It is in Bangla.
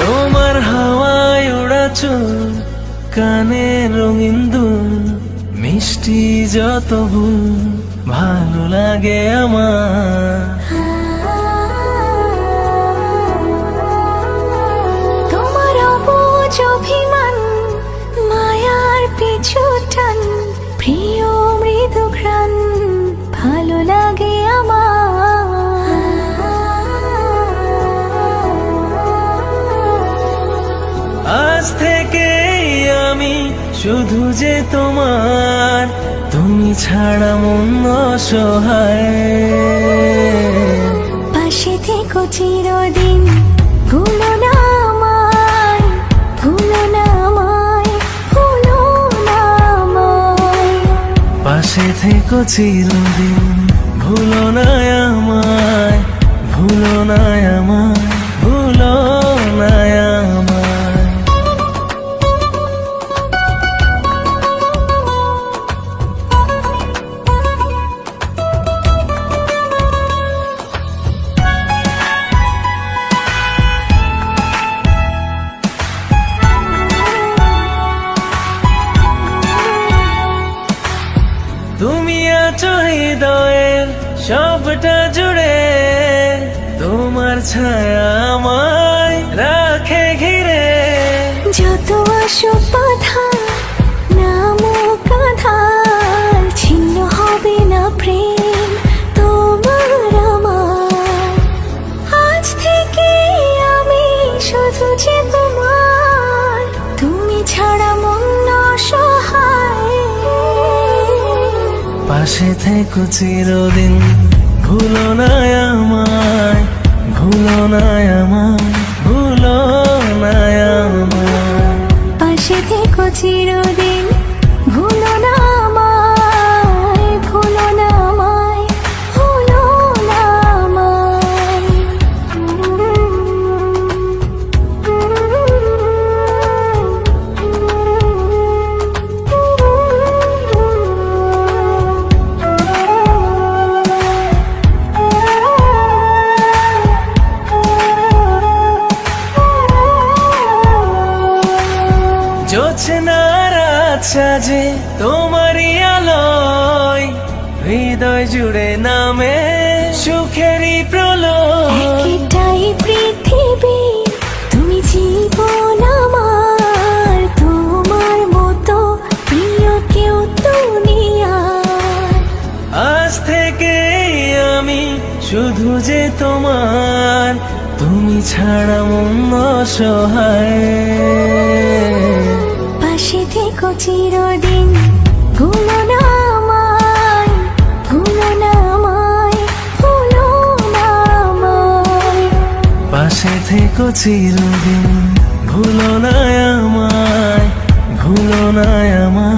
তোমার হাওয়ায় ওড়া চুল, কানে রঙিন দুল, মিষ্টি যত ভুল ভালো লাগে আমার। তোমার অবুঝ অভিমান, মায়ার পিছু টান, প্রিয় মৃদু ঘ্রাণ ভালো লাগে আমার। আজ থেকে আমি শুধু যে তোমার, তুমি ছাড়া মন অসহায়। পাশে থেকো চিরদিন, ভুলো না আমায়, ভুলো না আমায়, ভুলো না আমায়। পাশে থেকো চিরদিন, ভুলো না আমায়, ভুলো না আমায়, ভুলো না আমায়। তুমি আছো হৃদয়ের সবটা জুড়ে, তোমার ছায়া আমায় রাখে ঘিরে। যত আসুক বাধা, নামুক আঁধার, ছিন্ন হবে না প্রেম তোমার আমার। আজ থেকে আমি শুধু যে তোমার, তুমি ছাড়া মন অসহায়। পাশে থেকো চিরদিন, ভুলো না আমায়, ভুলো না আমায়, ভুলো না আমায়। পাশে থেকো চিরদিন, ভুলো না আমায়, ভুলো না আমায়, ভুলো না জোছনার রাত সাজে তোমারই আলোয়, হৃদয় জুড়ে নামে সুখেরই প্রলয়। এটাই পৃথিবী, তুমি জীবন আমার, তোমার মতো প্রিয় কেউ দুনিয়ায়। আজ থেকে আমি শুধু যে তোমার, তুমি ছাড়া মন অসহায়। পাশে থেকো চিরদিন, ভুলো না আমায়, ভুলো না আমায়, ভুলো না আমায়। পাশে থেকো চিরদিন, ভুলো না আমায়, ভুলো না আমায়।